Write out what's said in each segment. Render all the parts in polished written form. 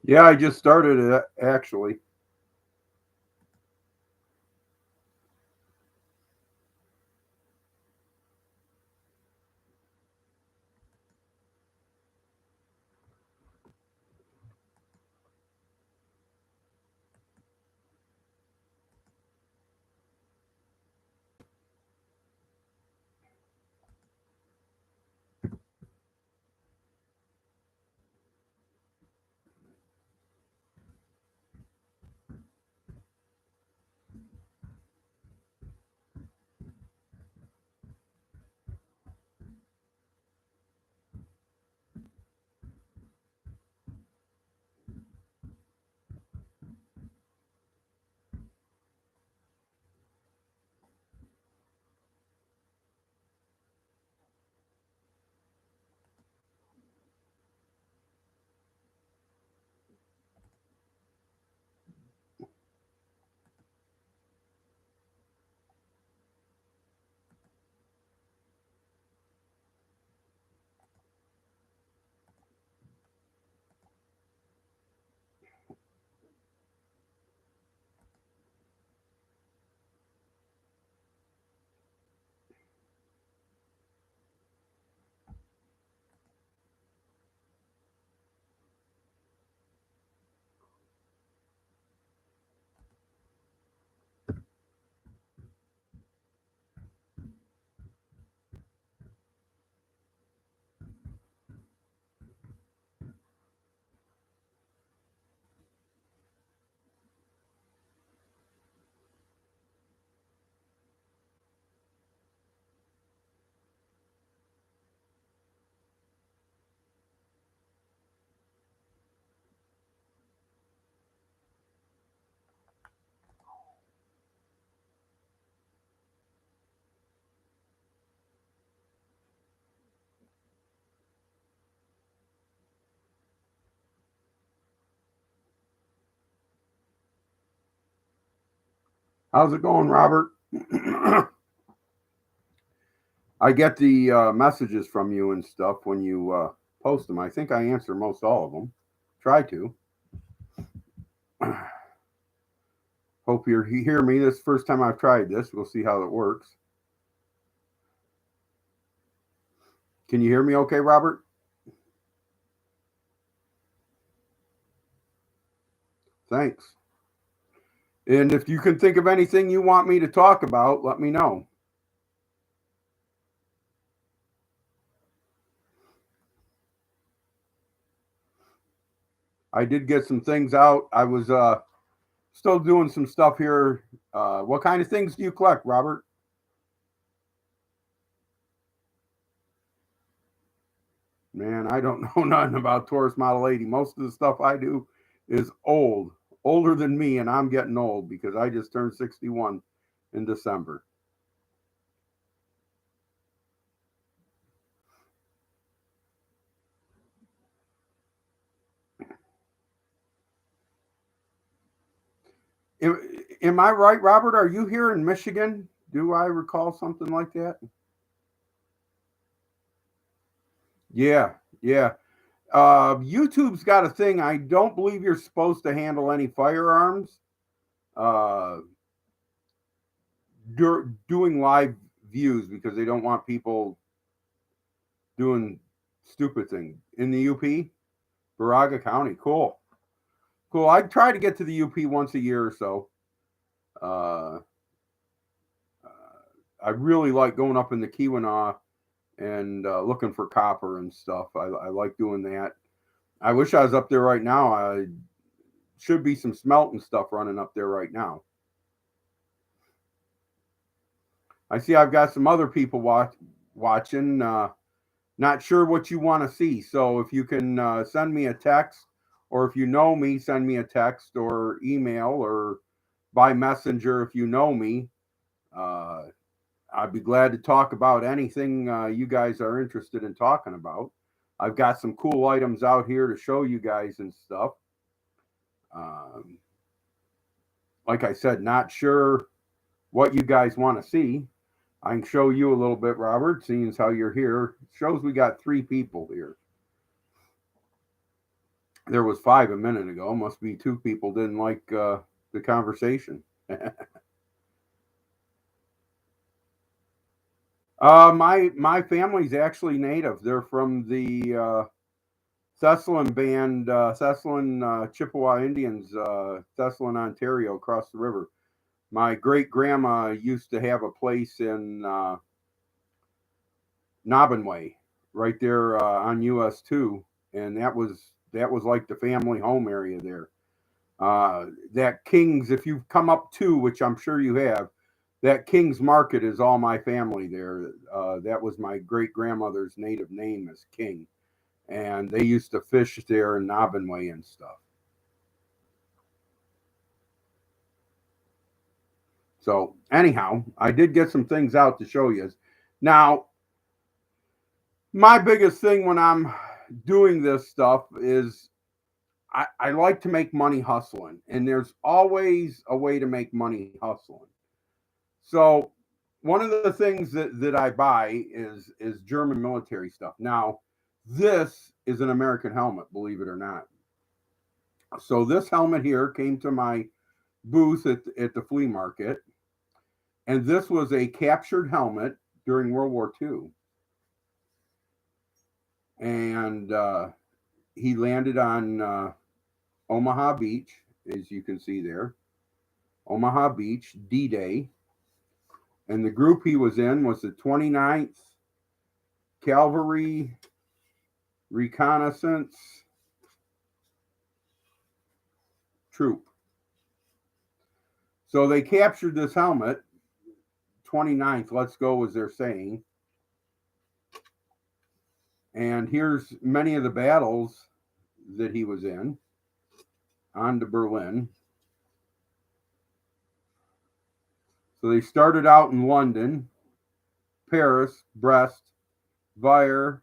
Yeah, I just started it actually. How's it going, Robert? I get the messages from you and stuff when you post them. I think I answer most all of them. Try to. Hope you hear me. This is the first time I've tried this. We'll see how it works. Can you hear me okay, Robert? Thanks. And if you can think of anything you want me to talk about, let me know. I did get some things out. I was still doing some stuff here. What kind of things do you collect, Robert? Man, I don't know nothing about Taurus Model 80. Most of the stuff I do is old, older than me, and I'm getting old because I just turned 61 in December. Am I right, Robert? Are you here in Michigan? Do I recall something like that? Yeah, yeah. YouTube's got a thing. I don't believe you're supposed to handle any firearms. Uh, doing live views because they don't want people doing stupid things in the UP, Baraga County. Cool, cool. I try to get to the UP once a year or so. Uh, I really like going up in the Keweenaw and looking for copper and stuff. I like doing that. I wish I was up there right now. I should be some smelting stuff running up there right now. I see I've got some other people watching. Not sure what you want to see. So if you can send me a text, or if you know me, send me a text or email or by messenger if you know me. Uh, I'd be glad to talk about anything you guys are interested in talking about. I've got some cool items out here to show you guys and stuff. Um, like I said, not sure what you guys want to see. I can show you a little bit, Robert, seeing as how you're here. It shows we got three people here. There was 5 a minute ago. Must be 2 people didn't like the conversation. My family's actually native. They're from the Thessalon band, Thessalon Chippewa Indians, Thessalon, Ontario, across the river. My great grandma used to have a place in Nobbinway, right there on US 2, and that was like the family home area there. That King's, if you've come up to, which I'm sure you have, that King's Market is all my family there. That was my great grandmother's native name is King, and they used to fish there in Nobbinway and stuff. So anyhow, I did get some things out to show you. Now, my biggest thing when I'm doing this stuff is I like to make money hustling, and there's always a way to make money hustling. So one of the things that I buy is German military stuff. Now, this is an American helmet, believe it or not. So this helmet here came to my booth at the flea market, and this was a captured helmet during World War II. And he landed on Omaha Beach, as you can see there. Omaha Beach, D-Day. And the group he was in was the 29th Cavalry Reconnaissance Troop. So they captured this helmet, 29th, let's go, as they're saying. And here's many of the battles that he was in. On to Berlin. So they started out in London, Paris, Brest, Vire,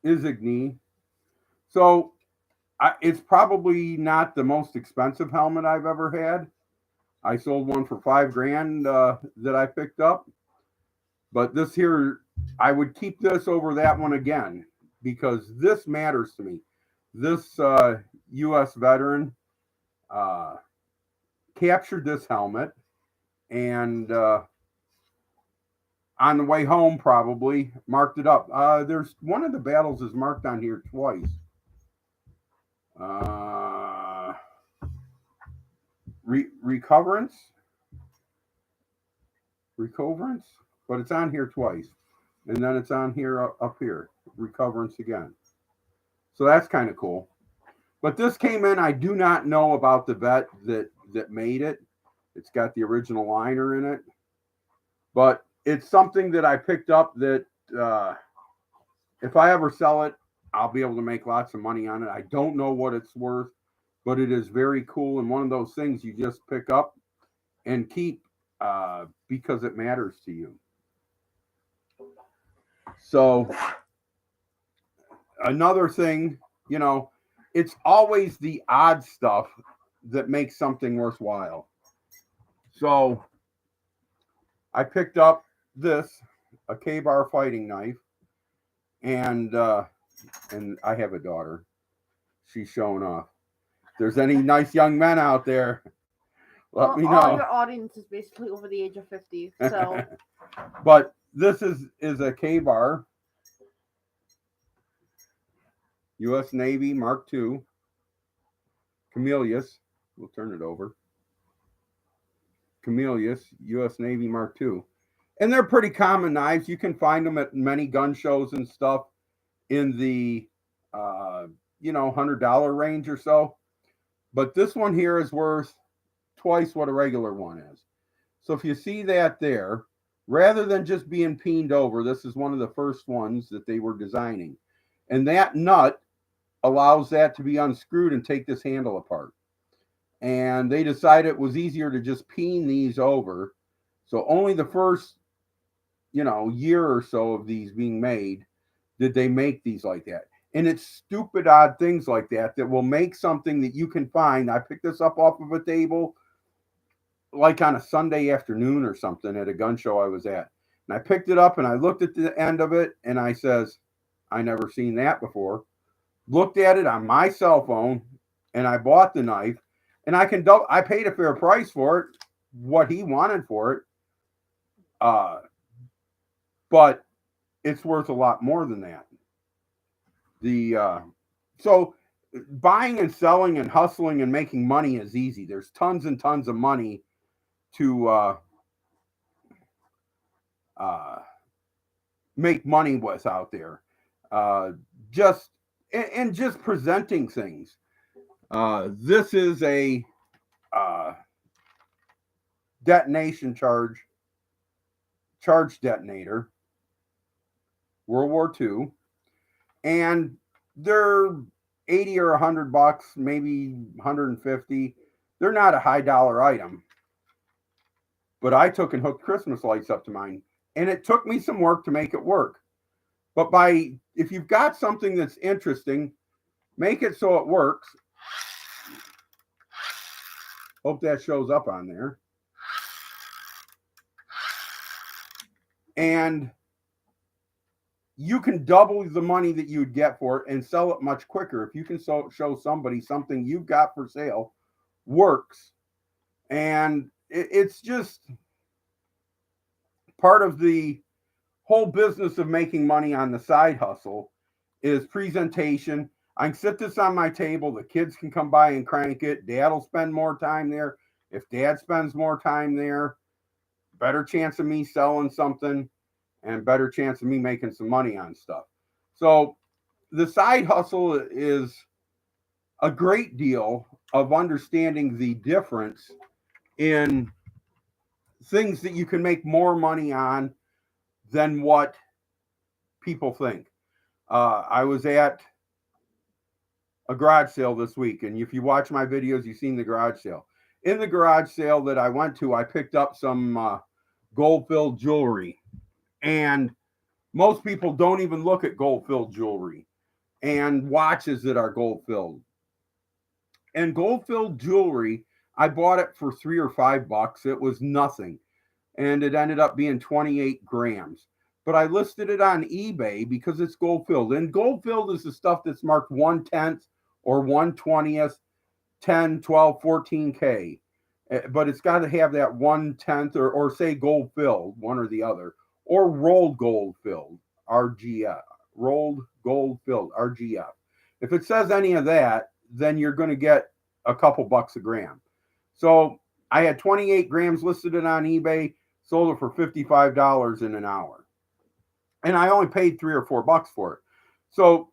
Isigny. So it's probably not the most expensive helmet I've ever had. I sold one for $5,000 that I picked up. But this here, I would keep this over that one again because this matters to me. This U.S. veteran captured this helmet, and on the way home probably marked it up. There's one of the battles is marked on here twice. Recoverance, but it's on here twice, and then it's on here up here, Recoverance again. So that's kind of cool. But this came in. I do not know about the vet that made it. It's got the original liner in it, but it's something that I picked up that if I ever sell it, I'll be able to make lots of money on it. I don't know what it's worth, but it is very cool and one of those things you just pick up and keep because it matters to you. So another thing, it's always the odd stuff that makes something worthwhile. So I picked up this, a K-Bar fighting knife, and I have a daughter. She's showing off. If there's any nice young men out there, let me know. All your audience is basically over the age of 50, so. But this is a K-Bar, U.S. Navy Mark II, Camillus. We'll turn it over. Camillus, U.S. Navy Mark II. And they're pretty common knives. You can find them at many gun shows and stuff in the, $100 range or so. But this one here is worth twice what a regular one is. So if you see that there, rather than just being peened over, this is one of the first ones that they were designing. And that nut allows that to be unscrewed and take this handle apart. And they decided it was easier to just peen these over. So only the first, year or so of these being made did they make these like that. And it's stupid, odd things like that will make something that you can find. I picked this up off of a table like on a Sunday afternoon or something at a gun show I was at. And I picked it up and I looked at the end of it and I says, I never seen that before. Looked at it on my cell phone, and I bought the knife. And I paid a fair price for it, what he wanted for it. But it's worth a lot more than that. So buying and selling and hustling and making money is easy. There's tons and tons of money to make money with out there. Just and just presenting things. This is a detonation charge detonator, World War II, and they're 80 or $100, maybe 150. They're not a high dollar item, but I took and hooked Christmas lights up to mine, and it took me some work to make it work. But if you've got something that's interesting, make it so it works. Hope that shows up on there. And you can double the money that you'd get for it and sell it much quicker. If you can show somebody something you've got for sale works. And it's just part of the whole business of making money on the side hustle is presentation. I can sit this on my table. The kids can come by and crank it. Dad will spend more time there. If dad spends more time there, better chance of me selling something and better chance of me making some money on stuff. So the side hustle is a great deal of understanding the difference in things that you can make more money on than what people think. I was at a garage sale this week, and if you watch my videos, you've seen the garage sale. In the garage sale that I went to, I picked up some gold-filled jewelry, and most people don't even look at gold-filled jewelry and watches that are gold-filled. And gold-filled jewelry, I bought it for $3 or $5. It was nothing, and it ended up being 28 grams. But I listed it on eBay because it's gold-filled, and gold-filled is the stuff that's marked 1/10 or 1/20, 10, 12, 14K. But it's got to have that 1/10 or say gold-filled, one or the other, or rolled gold-filled, RGF, rolled gold-filled, RGF. If it says any of that, then you're going to get a couple bucks a gram. So I had 28 grams listed it on eBay, sold it for $55 in an hour. And I only paid $3 or $4 for it. So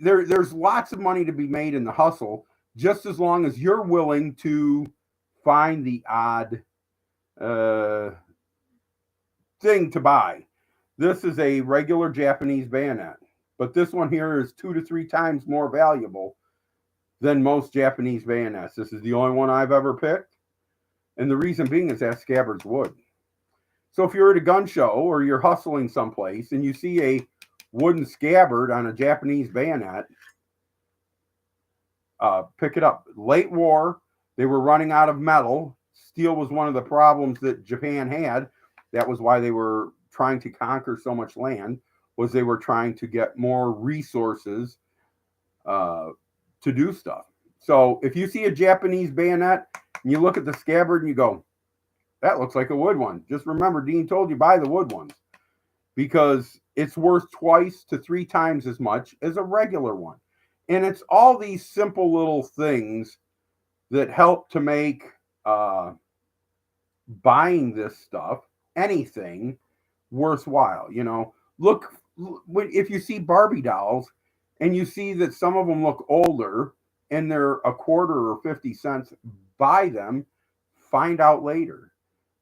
there's lots of money to be made in the hustle, just as long as you're willing to find the odd thing to buy. This is a regular Japanese bayonet, but this one here is 2 to 3 times more valuable than most Japanese bayonets. This is the only one I've ever picked, and the reason being is that scabbard's wood. So if you're at a gun show or you're hustling someplace and you see a wooden scabbard on a Japanese bayonet, pick it up. Late war, they were running out of metal. Steel was one of the problems that Japan had. That was why they were trying to conquer so much land, was they were trying to get more resources to do stuff. So if you see a Japanese bayonet and you look at the scabbard and you go, that looks like a wood one, just remember Dean told you buy the wood ones, because it's worth 2 to 3 times as much as a regular one. And it's all these simple little things that help to make buying this stuff, anything, worthwhile. You know, look, if you see Barbie dolls and you see that some of them look older and they're a quarter or 50 cents, buy them, find out later.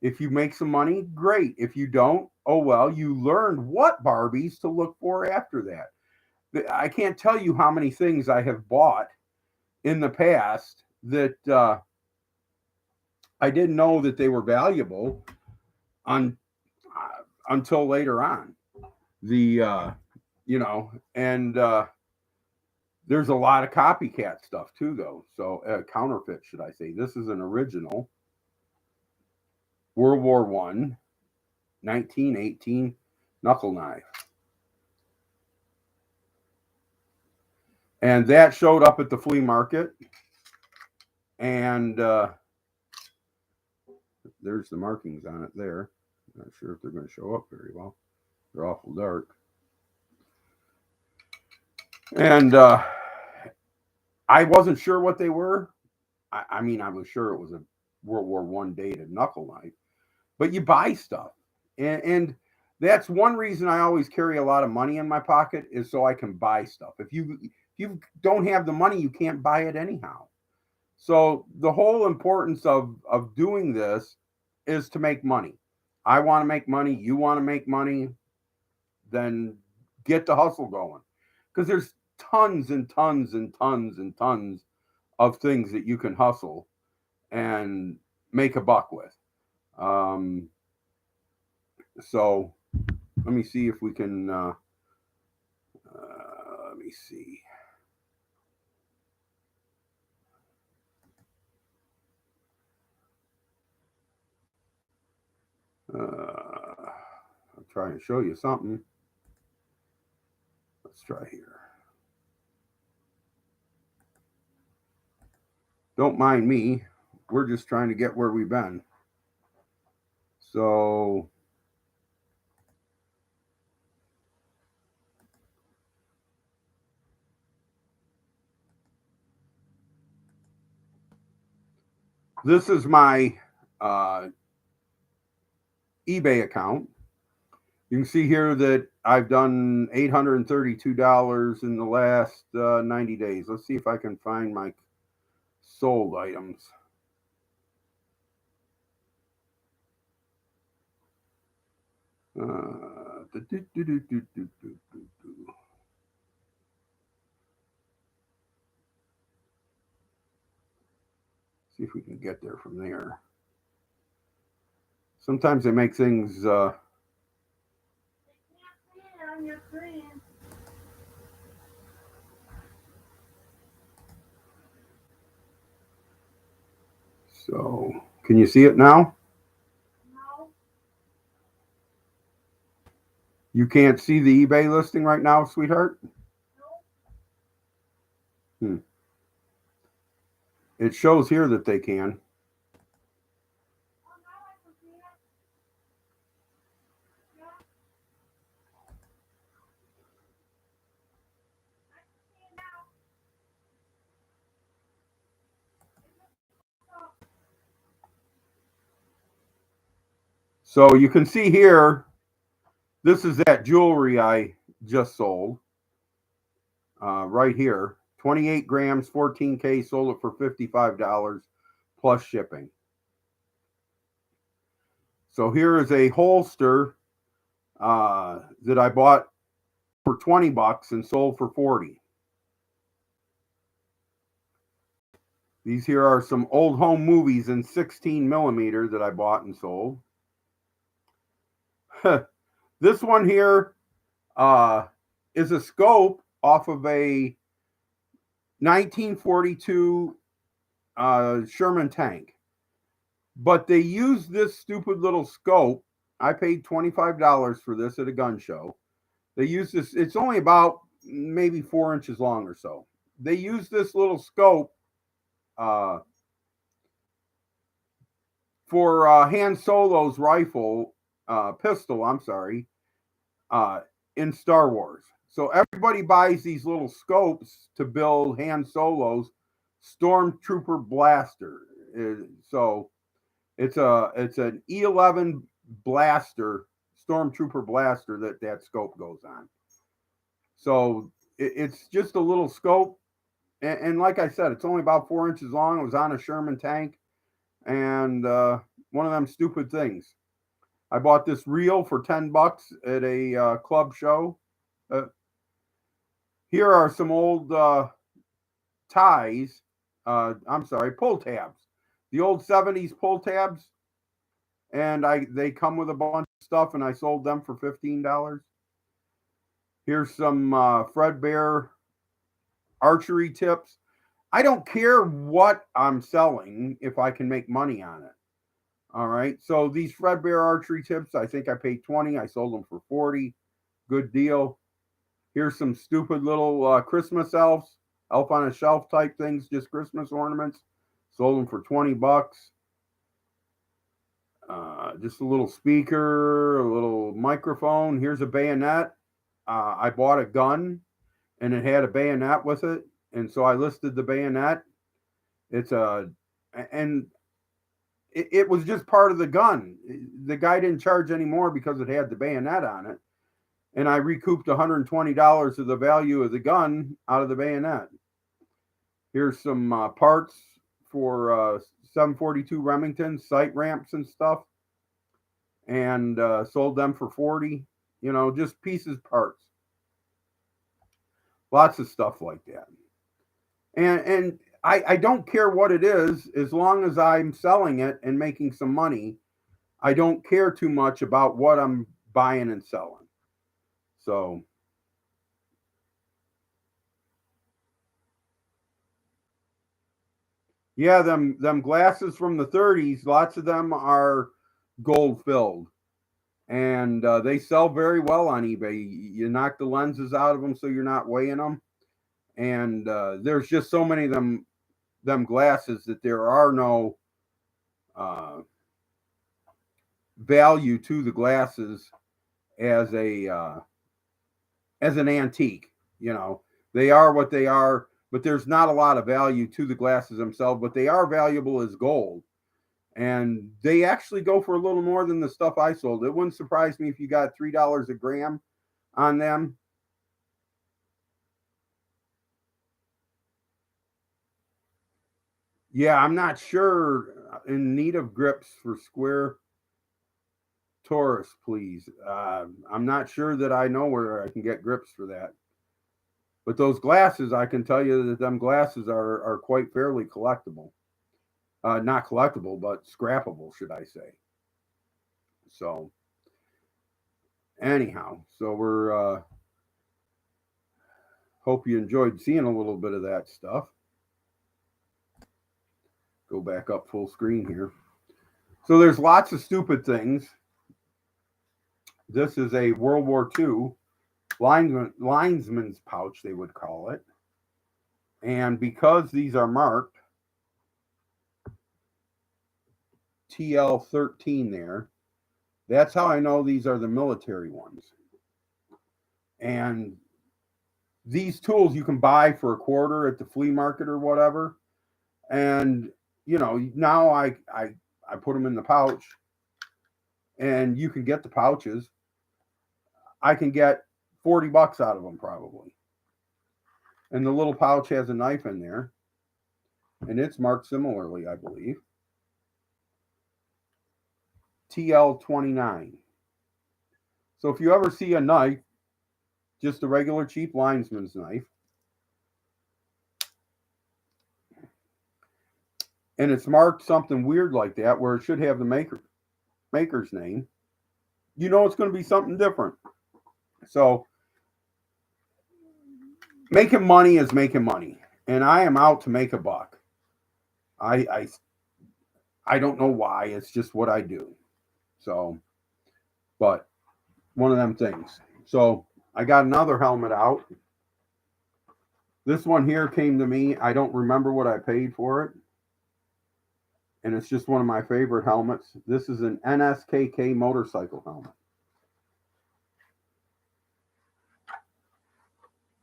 If you make some money, great. If you don't, oh well, you learned what Barbies to look for after that. I can't tell you how many things I have bought in the past that I didn't know that they were valuable until later on. There's a lot of copycat stuff too, though. So counterfeit, should I say? This is an original World War I, 1918 knuckle knife. And that showed up at the flea market. And there's the markings on it there. Not sure if they're going to show up very well. They're awful dark. And I wasn't sure what they were. I mean, I was sure it was a World War I dated knuckle knife. But you buy stuff. And that's one reason I always carry a lot of money in my pocket, is so I can buy stuff. If you don't have the money, you can't buy it anyhow. So the whole importance of doing this is to make money. I want to make money. You want to make money. Then get the hustle going. Because there's tons and tons and tons and tons of things that you can hustle and make a buck with. So let me see if we can, let me see. I'm trying to show you something. Let's try here. Don't mind me. We're just trying to get where we've been. So this is my eBay account. You can see here that I've done $832 in the last 90 days. Let's see if I can find my sold items. See if we can get there from there. Sometimes they make things so can you see it now? No. You can't see the eBay listing right now, sweetheart? No. It shows here that they can. So you can see here, this is that jewelry I just sold. Right here, 28 grams, 14K, sold it for $55 plus shipping. So here is a holster that I bought for 20 bucks and sold for 40. These here are some old home movies in 16 millimeter that I bought and sold. This one here is a scope off of a 1942 Sherman tank. But they used this stupid little scope. I paid $25 for this at a gun show. They used this. It's only about maybe 4 inches long or so. They used this little scope for Han Solo's rifle, pistol, I'm sorry, in Star Wars. So everybody buys these little scopes to build Han Solo's Stormtrooper blaster. So it's an E11 blaster, Stormtrooper blaster that scope goes on. So it's just a little scope. And like I said, it's only about 4 inches long. It was on a Sherman tank. And one of them stupid things. I bought this reel for 10 bucks at a club show. Here are some old ties. I'm sorry, pull tabs. The old 70s pull tabs. And they come with a bunch of stuff, and I sold them for $15. Here's some Fredbear archery tips. I don't care what I'm selling if I can make money on it. All right. So these Fredbear archery tips, I think I paid 20. I sold them for 40. Good deal. Here's some stupid little Christmas elves. elf on a shelf type things, just Christmas ornaments. Sold them for $20. Just a little speaker, a little microphone. Here's a bayonet. I bought a gun and it had a bayonet with it. And so I listed the bayonet. And it was just part of the gun. The guy didn't charge any more because it had the bayonet on it. And I recouped $120 of the value of the gun out of the bayonet. Here's some parts for 742 Remington, sight ramps and stuff. And sold them for $40. You know, just pieces, parts. Lots of stuff like that. And I don't care what it is, as long as I'm selling it and making some money. I don't care too much about what I'm buying and selling. So yeah, them glasses from the 30s, lots of them are gold filled. And they sell very well on eBay. You knock the lenses out of them so you're not weighing them. And there's just so many of them glasses that there are no value to the glasses as an antique. You know, they are what they are, but there's not a lot of value to the glasses themselves, but they are valuable as gold. And they actually go for a little more than the stuff I sold. It wouldn't surprise me if you got $3 a gram on them. Yeah, I'm not sure. In need of grips for square Taurus, please. I'm not sure that I know where I can get grips for that. But those glasses, I can tell you that them glasses are quite fairly collectible. Not collectible, but scrappable, should I say. So, anyhow, so we're hope you enjoyed seeing a little bit of that stuff. Go back up full screen here. So there's lots of stupid things. This is a World War II linesman's pouch, they would call it. And because these are marked TL13 there, that's how I know these are the military ones. And these tools you can buy for $0.25 at the flea market or whatever. And, you know, now I put them in the pouch, and you can get the pouches. I can get $40 out of them probably. And the little pouch has a knife in there, and it's marked similarly, I believe. TL29. So if you ever see a knife, just a regular cheap linesman's knife, and it's marked something weird like that where it should have the maker's name, you know it's going to be something different. So making money is making money, and I am out to make a buck. I don't know why. It's just what I do. So, but one of them things. So I got another helmet out. This one here came to me. I don't remember what I paid for it. And it's just one of my favorite helmets. This is an NSKK motorcycle helmet.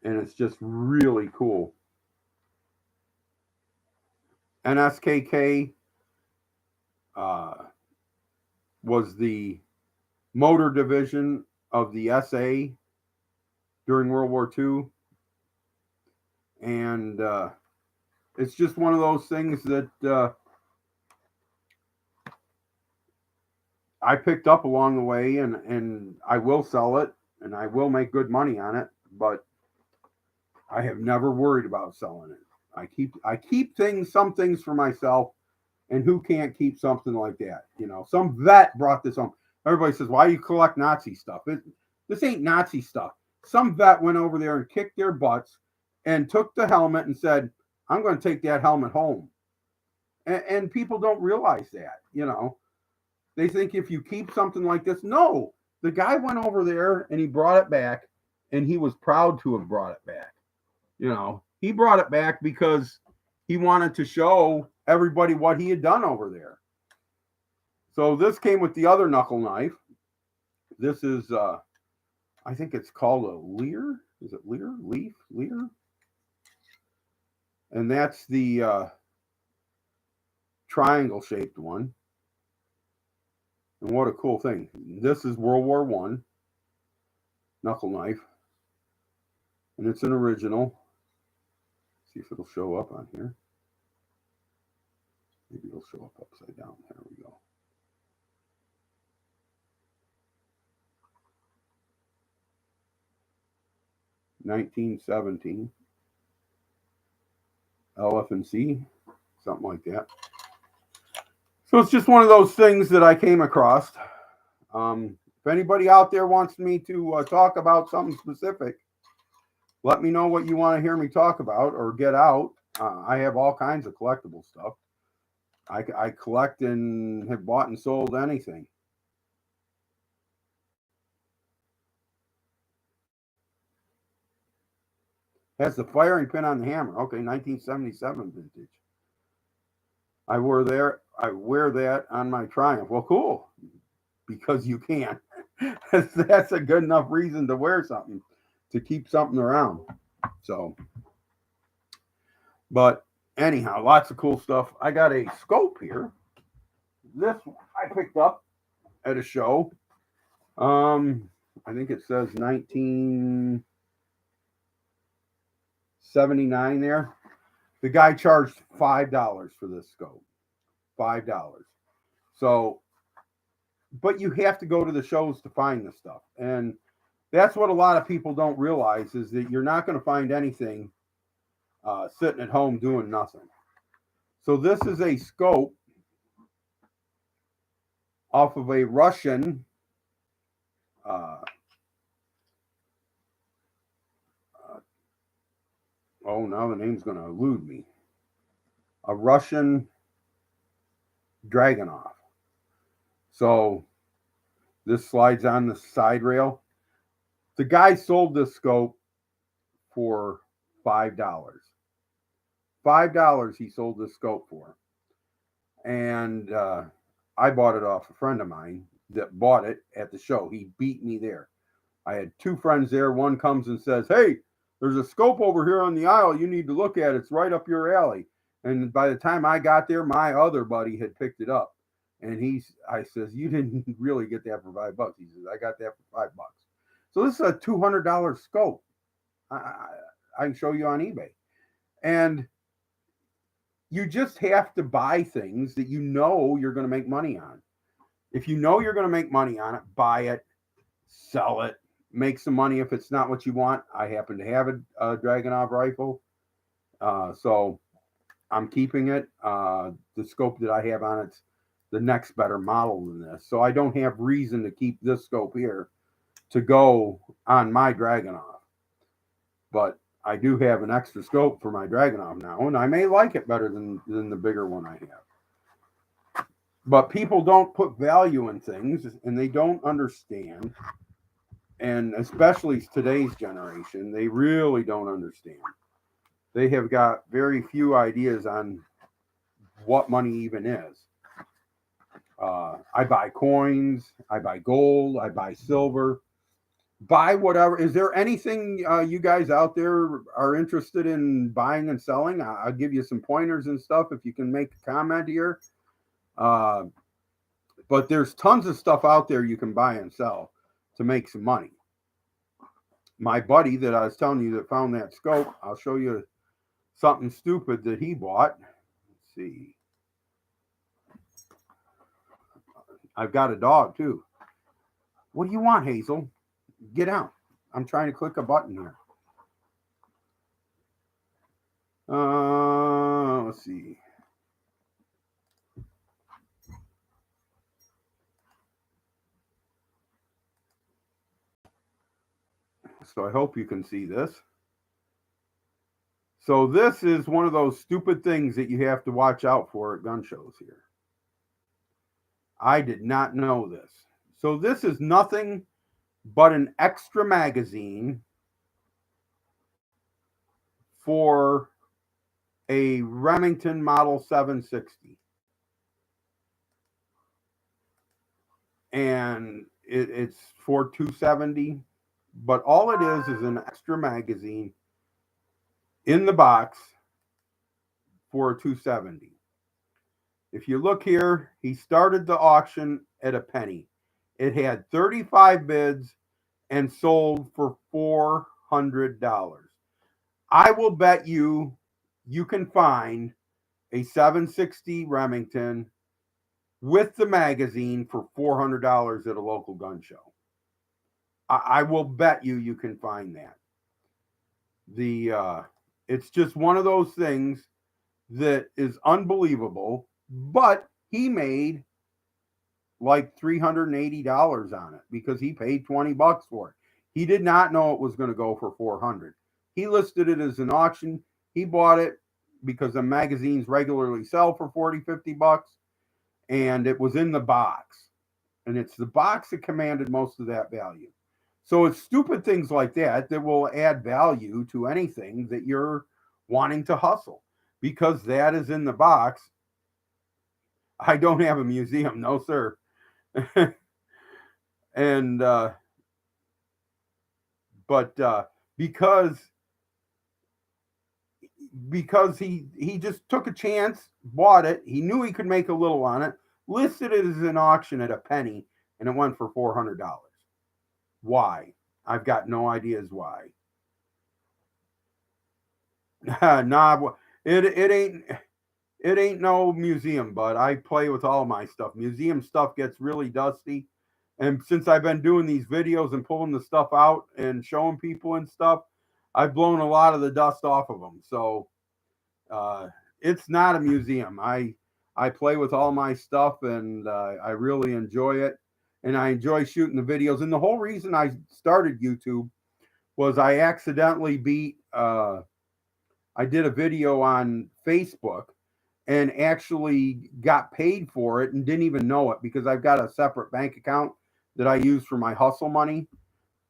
And it's just really cool. NSKK was the motor division of the SA during World War II. And it's just one of those things that I picked up along the way, and I will sell it, and I will make good money on it, but I have never worried about selling it. I keep some things for myself, and who can't keep something like that? You know, some vet brought this home. Everybody says, why do you collect Nazi stuff? This ain't Nazi stuff. Some vet went over there and kicked their butts and took the helmet and said, I'm going to take that helmet home. And people don't realize that, you know. They think if you keep something like this, no. The guy went over there and he brought it back, and he was proud to have brought it back. You know, He brought it back because he wanted to show everybody what he had done over there. So this came with the other knuckle knife. This is, I think it's called a Lear. Is it Lear? Leaf? Lear? And that's the triangle-shaped one. And what a cool thing. This is World War I knuckle knife. And it's an original. Let's see if it'll show up on here. Maybe it'll show up upside down. There we go. $1917. LF&C, something like that. So it's just one of those things that I came across. If anybody out there wants me to talk about something specific, let me know what you want to hear me talk about or get out. I have all kinds of collectible stuff. I collect and have bought and sold anything. Has the firing pin on the hammer. Okay, 1977 vintage. I wear that on my Triumph. Well, cool, because you can. That's a good enough reason to wear something, to keep something around. So, but anyhow, lots of cool stuff. I got a scope here. This I picked up at a show. I think it says 1979 there. The guy charged $5 for this scope. $5. So, but you have to go to the shows to find this stuff. And that's what a lot of people don't realize, is that you're not going to find anything sitting at home doing nothing. So this is a scope off of a Russian oh, now the name's going to elude me. A Russian Dragunov. So this slides on the side rail. The guy sold this scope for $5. $5 he sold this scope for. And I bought it off a friend of mine that bought it at the show. He beat me there. I had two friends there. One comes and says, "Hey, there's a scope over here on the aisle you need to look at. It's right up your alley." And by the time I got there, my other buddy had picked it up. And I says, "You didn't really get that for $5." He says, "I got that for $5." So this is a $200 scope. I can show you on eBay. And you just have to buy things that you know you're going to make money on. If you know you're going to make money on it, buy it, sell it, make some money if it's not what you want. I happen to have a Dragunov rifle. So I'm keeping it. The scope that I have on it's the next better model than this. So I don't have reason to keep this scope here to go on my Dragunov. But I do have an extra scope for my Dragunov now, and I may like it better than the bigger one I have. But people don't put value in things, and they don't understand. And especially today's generation, they really don't understand. They have got very few ideas on what money even is. I buy coins, I buy gold, I buy silver, buy whatever. Is there anything you guys out there are interested in buying and selling? I'll give you some pointers and stuff if you can make a comment here. But there's tons of stuff out there you can buy and sell to make some money. My buddy that I was telling you that found that scope, I'll show you something stupid that he bought. Let's see. I've got a dog too. What do you want, Hazel? Get out. I'm trying to click a button here. Let's see. So I hope you can see this. So this is one of those stupid things that you have to watch out for at gun shows here. I did not know this. So this is nothing but an extra magazine for a Remington Model 760. And it's for $270, but all it is an extra magazine in the box for $270. If you look here, he started the auction at a penny. It had 35 bids and sold for $400. I will bet you can find a 760 Remington with the magazine for $400 at a local gun show. I will bet you can find that. It's just one of those things that is unbelievable, but he made like $380 on it because he paid $20 for it. He did not know it was going to go for $400. He listed it as an auction. He bought it because the magazines regularly sell for $40-50, and it was in the box. And it's the box that commanded most of that value. So it's stupid things like that that will add value to anything that you're wanting to hustle, because that is in the box. I don't have a museum, no sir. And because he just took a chance, bought it. He knew he could make a little on it, listed it as an auction at a penny, and it went for $400. Why? I've got no ideas why. Nah, it ain't no museum, but I play with all my stuff. Museum stuff gets really dusty. And since I've been doing these videos and pulling the stuff out and showing people and stuff, I've blown a lot of the dust off of them. So it's not a museum. I play with all my stuff, and I really enjoy it. And I enjoy shooting the videos. And the whole reason I started YouTube was I accidentally I did a video on Facebook and actually got paid for it and didn't even know it, because I've got a separate bank account that I use for my hustle money.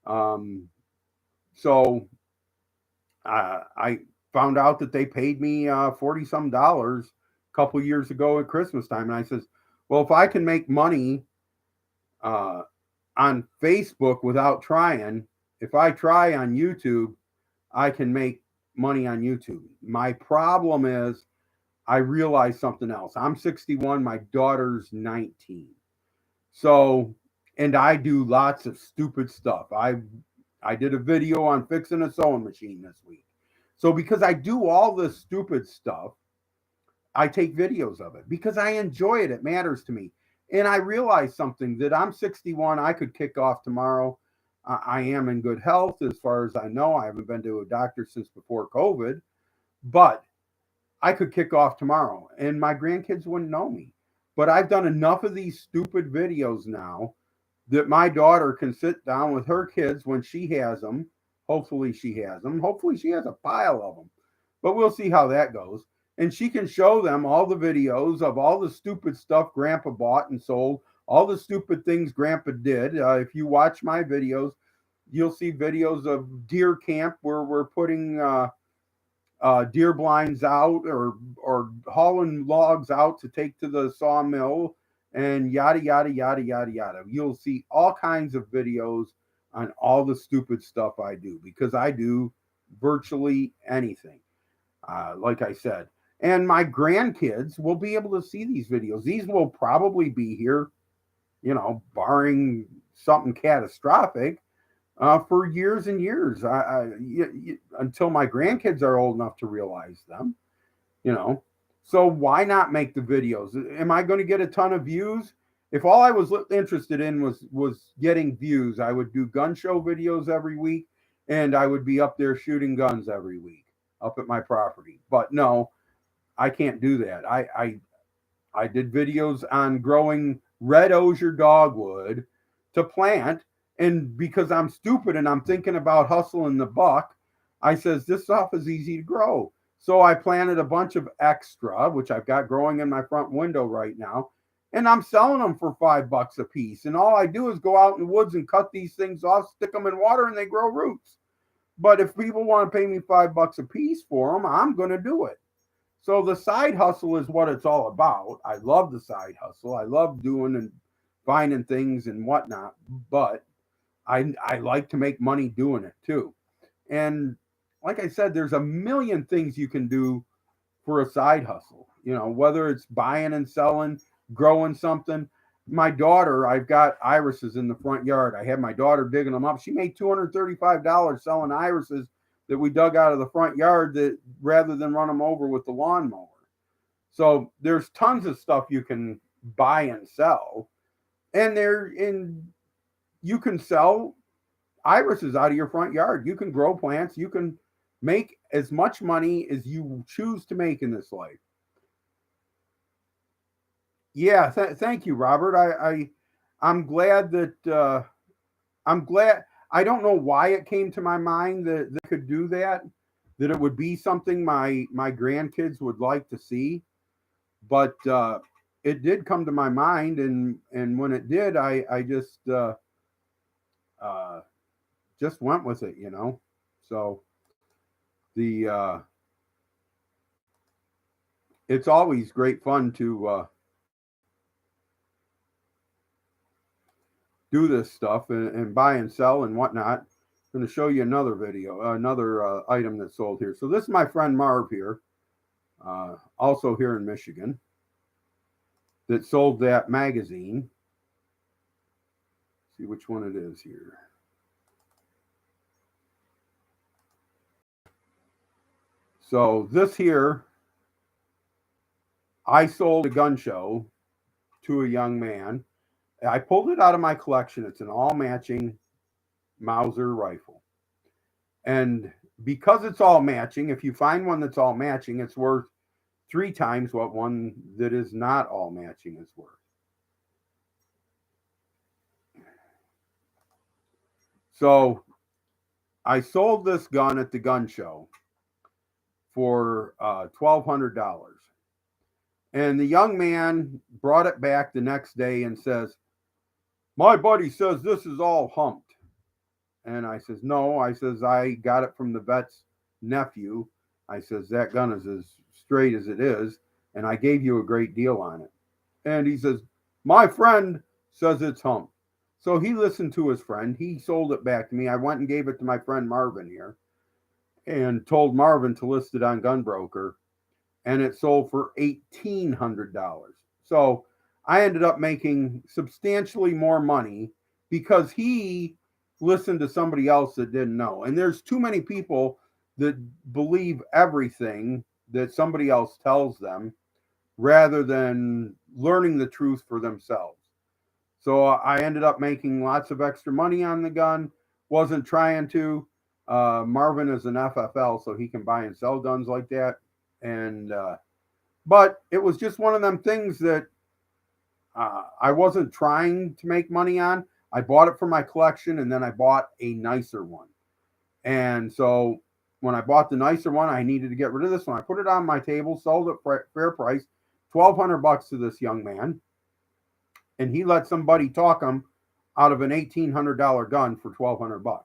So I found out that they paid me $40-some a couple years ago at Christmas time. And I says, well, if I can make money on Facebook without trying, if I try on YouTube, I can make money on YouTube. My problem is I realized something else. I'm 61, my daughter's 19. So, and I do lots of stupid stuff. I did a video on fixing a sewing machine this week. So because I do all this stupid stuff, I take videos of it because I enjoy it. It matters to me. And I realized something, that I'm 61. I could kick off tomorrow. I am in good health as far as I know. I haven't been to a doctor since before COVID, but I could kick off tomorrow and my grandkids wouldn't know me. But I've done enough of these stupid videos now that my daughter can sit down with her kids when she has them. Hopefully she has them. Hopefully she has a pile of them. But we'll see how that goes. And she can show them all the videos of all the stupid stuff Grandpa bought and sold, all the stupid things Grandpa did. If you watch my videos, you'll see videos of deer camp where we're putting deer blinds out or hauling logs out to take to the sawmill and yada, yada, yada, yada, yada. You'll see all kinds of videos on all the stupid stuff I do, because I do virtually anything, like I said. And my grandkids will be able to see these videos. These will probably be here, barring something catastrophic, for years and years, until my grandkids are old enough to realize them, So why not make the videos? Am I going to get a ton of views? If all I was interested in was getting views, I would do gun show videos every week, and I would be up there shooting guns every week up at my property. But no, I can't do that. I did videos on growing red osier dogwood to plant. And because I'm stupid and I'm thinking about hustling the buck, I says, this stuff is easy to grow. So I planted a bunch of extra, which I've got growing in my front window right now. And I'm selling them for $5 a piece. And all I do is go out in the woods and cut these things off, stick them in water, and they grow roots. But if people want to pay me $5 a piece for them, I'm going to do it. So the side hustle is what it's all about. I love the side hustle. I love doing and finding things and whatnot, but I like to make money doing it too. And like I said, there's a million things you can do for a side hustle. You know, whether it's buying and selling, growing something. My daughter, I've got irises in the front yard. I had my daughter digging them up. She made $235 selling irises that we dug out of the front yard that rather than run them over with the lawnmower. So there's tons of stuff you can buy and sell. And you can sell irises out of your front yard. You can grow plants. You can make as much money as you choose to make in this life. Yeah, thank you, Robert. I'm glad that I'm glad. I don't know why it came to my mind that they could do that. That it would be something my grandkids would like to see, but it did come to my mind, and when it did, I just went with it, you know. So the it's always great fun to do this stuff and buy and sell and whatnot. I'm going to show you another video, another item that sold here. So this is my friend Marv here, also here in Michigan, that sold that magazine. See which one it is here. So this here, I sold a gun show to a young man. I pulled it out of my collection. It's an all matching Mauser rifle. And because it's all matching, if you find one that's all matching, it's worth 3 times what one that is not all matching is worth. So I sold this gun at the gun show for $1,200. And the young man brought it back the next day and says, my buddy says this is all humped. And I says, no, I says, I got it from the vet's nephew. I says, that gun is as straight as it is. And I gave you a great deal on it. And he says, my friend says it's humped. So he listened to his friend. He sold it back to me. I went and gave it to my friend Marvin here and told Marvin to list it on Gunbroker. And it sold for $1,800. So I ended up making substantially more money because he listened to somebody else that didn't know. And there's too many people that believe everything that somebody else tells them rather than learning the truth for themselves. So I ended up making lots of extra money on the gun. Wasn't trying to. Marvin is an FFL, so he can buy and sell guns like that. And but it was just one of them things that I wasn't trying to make money on. I bought it for my collection, and then I bought a nicer one. And so when I bought the nicer one, I needed to get rid of this one. I put it on my table, sold it for fair price, $1,200 to this young man, and he let somebody talk him out of an $1,800 gun for $1,200.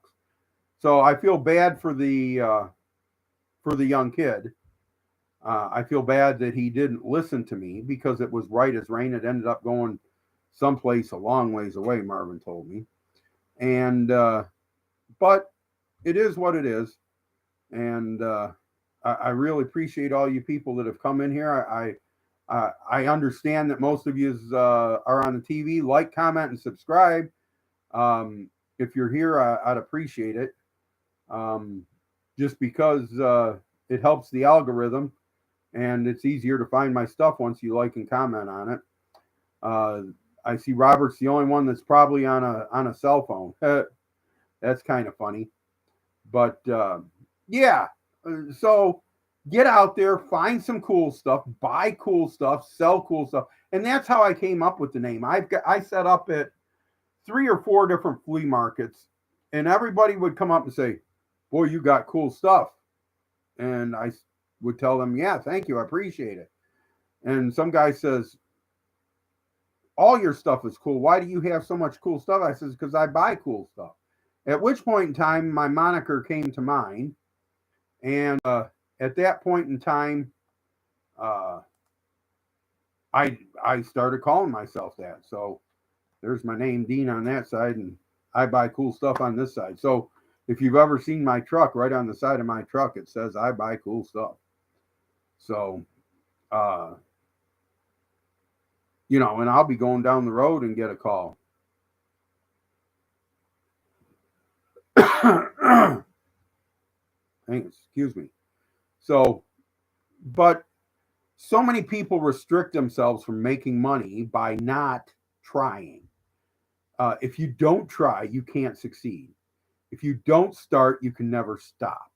So I feel bad for the young kid. I feel bad that he didn't listen to me because it was right as rain. It ended up going someplace a long ways away, Marvin told me. And but it is what it is. And I really appreciate all you people that have come in here. I understand that most of you are on the TV. Like, comment, and subscribe. If you're here, I'd appreciate it. Just because it helps the algorithm, and it's easier to find my stuff once you like and comment on it. I see Robert's the only one that's probably on a cell phone. That's kind of funny. But yeah, so get out there, find some cool stuff, buy cool stuff, sell cool stuff. And that's how I came up with the name. I set up at 3 or 4 different flea markets, and everybody would come up and say, boy, you got cool stuff. And I would tell them, yeah, thank you, I appreciate it. And some guy says, all your stuff is cool. Why do you have so much cool stuff? I says, because I buy cool stuff. At which point in time, my moniker came to mind. And at that point in time, uh, I started calling myself that. So there's my name, Dean, on that side, and I buy cool stuff on this side. So if you've ever seen my truck, right on the side of my truck, it says I buy cool stuff. So, uh, and I'll be going down the road and get a call. Excuse me. So, but so many people restrict themselves from making money by not trying. If you don't try, you can't succeed. If you don't start, you can never stop.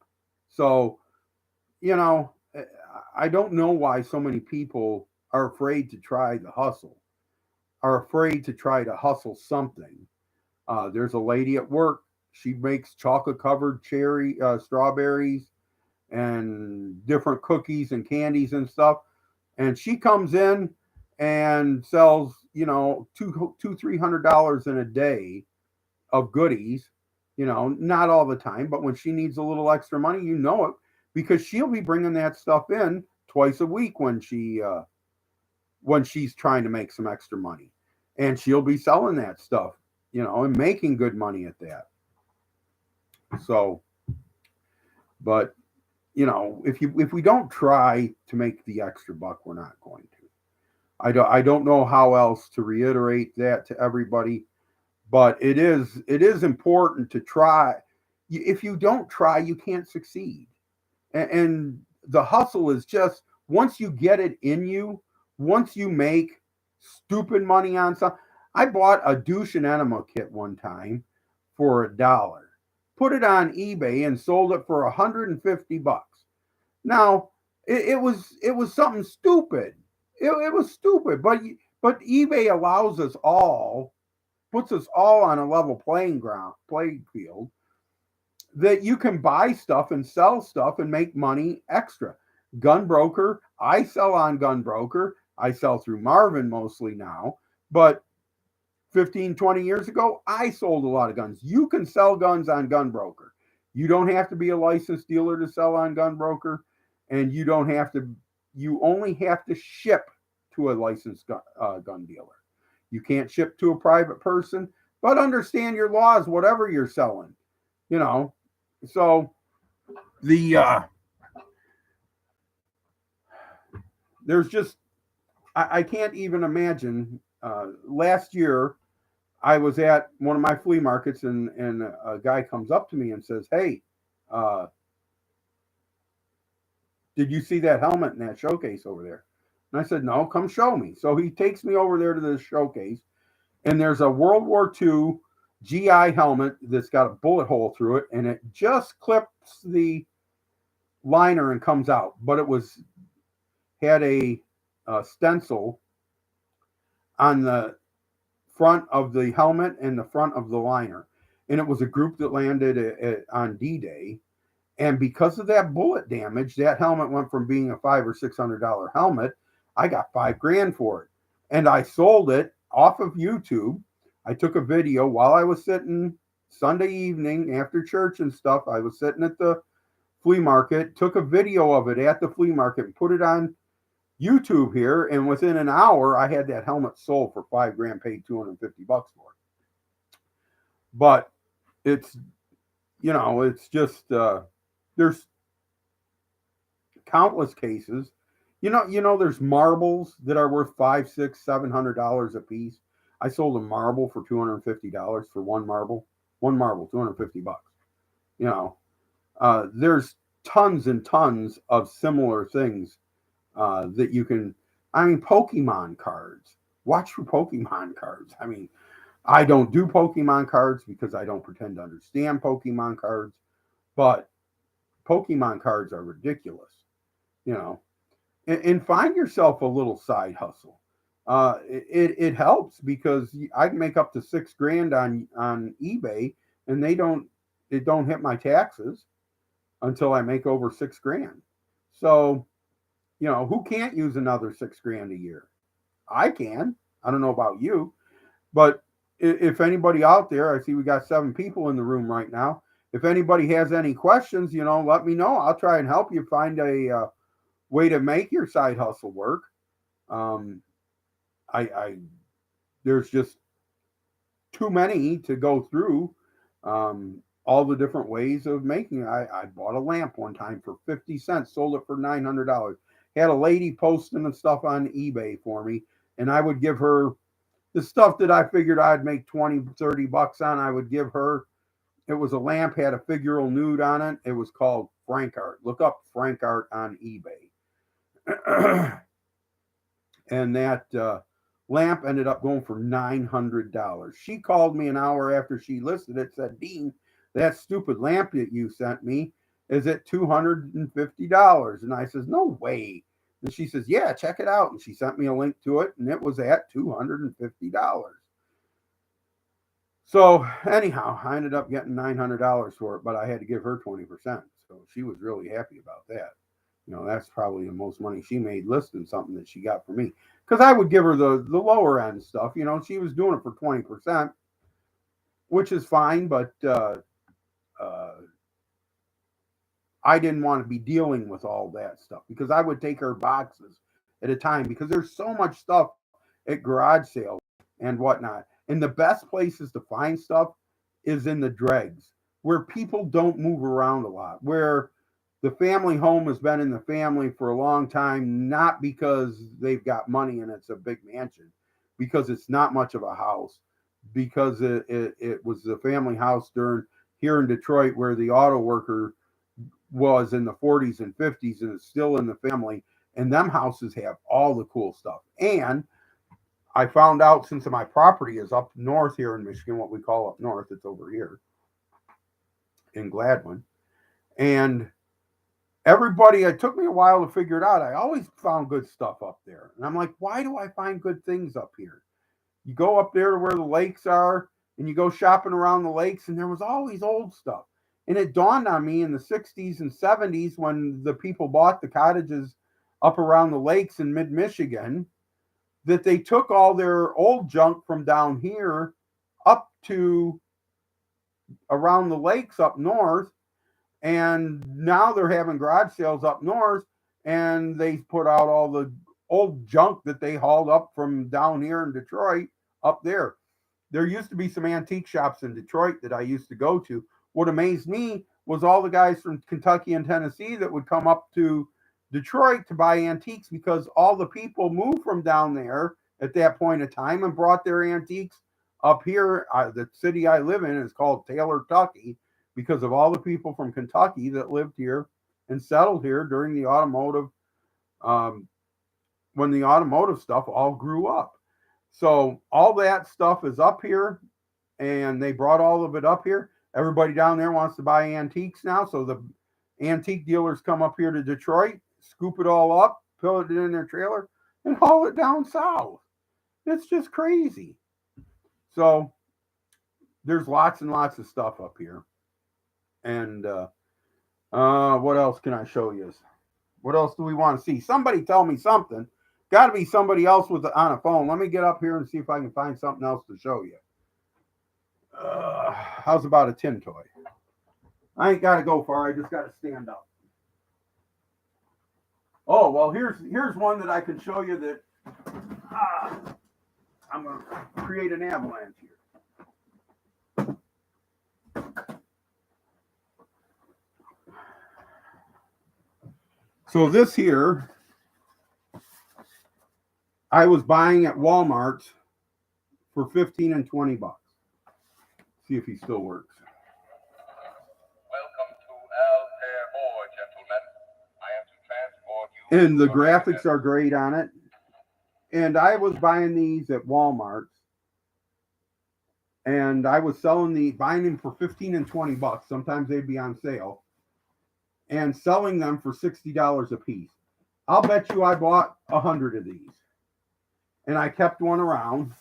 So, you know, I don't know why so many people are afraid to try the hustle, are afraid to try to hustle something. There's a lady at work. She makes chocolate covered strawberries and different cookies and candies and stuff. And she comes in and sells, $300 in a day of goodies. Not all the time, but when she needs a little extra money, it, because she'll be bringing that stuff in twice a week when she's trying to make some extra money, and she'll be selling that stuff, and making good money at that. So, but if we don't try to make the extra buck, we're not going to. I don't know how else to reiterate that to everybody, but it is important to try. If you don't try, you can't succeed. And the hustle is just, once you get it in you, once you make stupid money on something. I bought a douche and enema kit one time for $1. Put it on eBay and sold it for $150. Now, it was something stupid. It was stupid, but eBay allows us all, puts us all on a level playing field, that you can buy stuff and sell stuff and make money extra. Gunbroker, I sell on Gunbroker. I sell through Marvin mostly now, but 15, 20 years ago, I sold a lot of guns. You can sell guns on Gunbroker. You don't have to be a licensed dealer to sell on Gunbroker, and you only have to ship to a licensed gun dealer. You can't ship to a private person, but understand your laws, whatever you're selling, So there's just, I can't even imagine. Last year, I was at one of my flea markets, and a guy comes up to me and says, "Hey, did you see that helmet in that showcase over there?" And I said, "No, come show me." So he takes me over there to the showcase, and there's a World War II GI helmet that's got a bullet hole through it, and it just clips the liner and comes out. But it had a stencil on the front of the helmet and the front of the liner, and it was a group that landed on D-Day. And because of that bullet damage, that helmet went from being a $500 or $600 helmet. I got $5,000 for it, and I sold it off of YouTube. I took a video while I was sitting Sunday evening after church and stuff. I was sitting at the flea market, took a video of it at the flea market, and put it on YouTube here. And within an hour, I had that helmet sold for $5,000, paid $250 for it. But it's just there's countless cases. There's marbles that are worth $500, $600, $700 a piece. I sold a marble for $250 for one marble. One marble, $250. There's tons and tons of similar things that you can. Pokemon cards. Watch for Pokemon cards. I don't do Pokemon cards because I don't pretend to understand Pokemon cards, but Pokemon cards are ridiculous, and find yourself a little side hustle. It helps because I can make up to $6,000 on eBay, and it don't hit my taxes until I make over $6,000. So, who can't use another $6,000 a year? I can. I don't know about you, but if anybody out there, I see we got 7 people in the room right now. If anybody has any questions, let me know. I'll try and help you find a way to make your side hustle work. I there's just too many to go through. All the different ways of making it. I bought a lamp one time for 50 cents, sold it for $900. Had a lady posting the stuff on eBay for me, and I would give her the stuff that I figured I'd make 20, 30 bucks on. I would give her. It was a lamp, had a figural nude on it. It was called Frank Art. Look up Frank Art on eBay. And that lamp ended up going for $900. She called me an hour after she listed it, said, Dean, that stupid lamp that you sent me is at $250. And I says, no way. And she says, yeah, check it out. And she sent me a link to it, and it was at $250. So anyhow, I ended up getting $900 for it, but I had to give her 20%. So she was really happy about that. That's probably the most money she made listing something that she got for me. Because I would give her the lower end stuff. She was doing it for 20%, which is fine, but I didn't want to be dealing with all that stuff because I would take her boxes at a time because there's so much stuff at garage sales and whatnot. And the best places to find stuff is in the dregs where people don't move around a lot, where the family home has been in the family for a long time, not because they've got money and it's a big mansion, because it's not much of a house, because it was the family house during here in Detroit where the auto worker was in the 40s and 50s, and it's still in the family. And them houses have all the cool stuff. And I found out, since my property is up north here in Michigan, what we call up north, it's over here in Gladwin. And everybody, it took me a while to figure it out. I always found good stuff up there. And I'm like, why do I find good things up here? You go up there to where the lakes are, and you go shopping around the lakes, and there was always old stuff. And it dawned on me in the 60s and 70s when the people bought the cottages up around the lakes in mid-Michigan that they took all their old junk from down here up to around the lakes up north. And now they're having garage sales up north, and they put out all the old junk that they hauled up from down here in Detroit up there. There used to be some antique shops in Detroit that I used to go to. What amazed me was all the guys from Kentucky and Tennessee that would come up to Detroit to buy antiques because all the people moved from down there at that point in time and brought their antiques up here. The city I live in is called Taylor, Kentucky, because of all the people from Kentucky that lived here and settled here during the automotive, when the automotive stuff all grew up. So all that stuff is up here, and they brought all of it up here. Everybody down there wants to buy antiques now. So the antique dealers come up here to Detroit, scoop it all up, fill it in their trailer, and haul it down south. It's just crazy. So there's lots and lots of stuff up here. And what else can I show you? What else do we want to see? Somebody tell me something. Got to be somebody else on a phone. Let me get up here and see if I can find something else to show you. How's about a tin toy? I ain't got to go far. I just got to stand up. Oh, well, here's one that I can show you that I'm going to create an avalanche here. So this here, I was buying at Walmart for 15 and 20 bucks. See if he still works. Welcome to Al gentlemen. I am to transport you. And the graphics are great on it. And I was buying these at Walmart. And I was buying them for 15 and 20 bucks. Sometimes they'd be on sale. And selling them for $60 a piece. I'll bet you I bought 100 of these. And I kept one around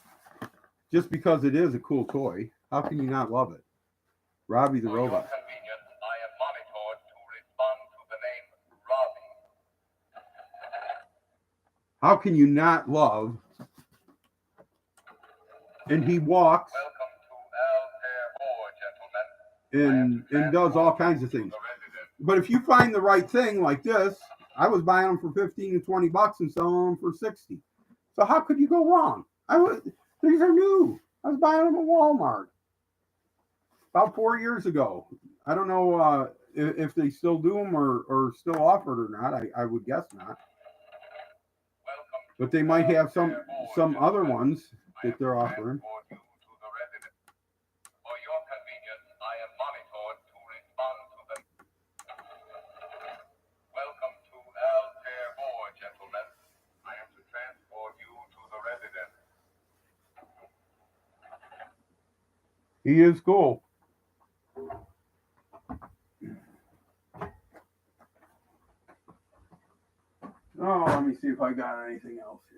just because it is a cool toy. How can you not love it? Robbie the Robot. For your convenience, I am monitored to respond to the name Robbie. How can you not love and he walks Welcome to Al Terre, gentlemen. and does all kinds of things. The resident. But if you find the right thing like this, I was buying them for 15 to 20 bucks and selling them for 60. So how could you go wrong? These are new. I was buying them at Walmart about 4 years ago. I don't know if they still do them or still offer it or not. I would guess not. But they might have some other ones that they're offering. For your convenience, I am monitored to respond to them. Welcome to Al Terre, gentlemen. I am to transport you to the residence. He is cool. Oh, let me see if I got anything else here.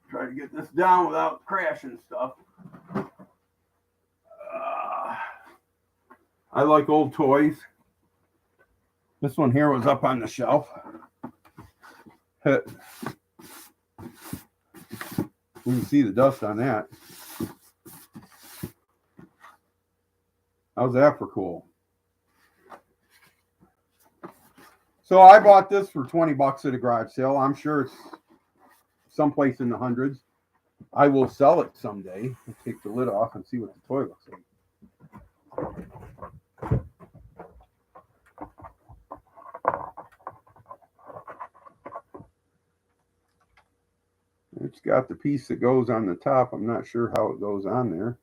Try to get this down without crashing stuff. I like old toys. This one here was up on the shelf. You can see the dust on that. How's that for cool? So I bought this for 20 bucks at a garage sale. I'm sure it's someplace in the hundreds. I will sell it someday. I'll take the lid off and see what the toy looks like. It's got the piece that goes on the top. I'm not sure how it goes on there.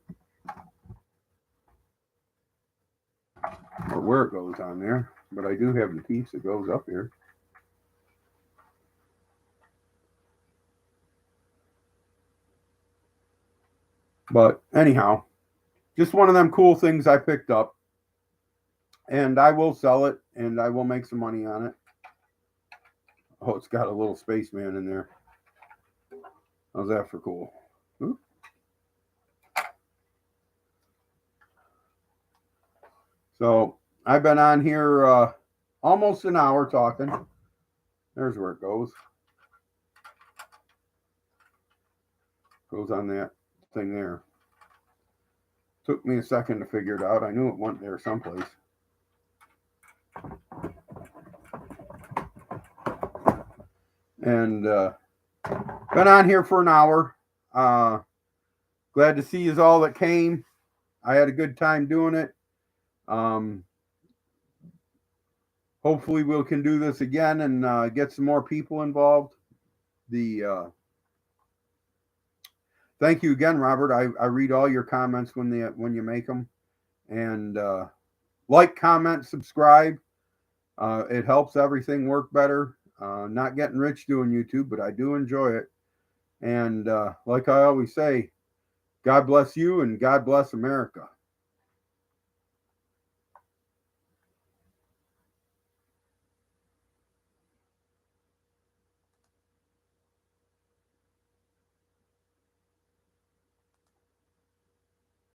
Or where it goes on there. But I do have the piece that goes up here. But anyhow, just one of them cool things I picked up. And I will sell it and I will make some money on it. Oh, it's got a little spaceman in there. How's that for cool? Ooh. So I've been on here almost an hour talking. There's where it goes. Goes on that thing there. Took me a second to figure it out. I knew it went there someplace. And been on here for an hour. Glad to see you all that came. I had a good time doing it. Hopefully we can do this again and get some more people involved. Thank you again, Robert. I read all your comments when you make them. And like, comment, subscribe. It helps everything work better. Not getting rich doing YouTube, but I do enjoy it. And like I always say, God bless you and God bless America.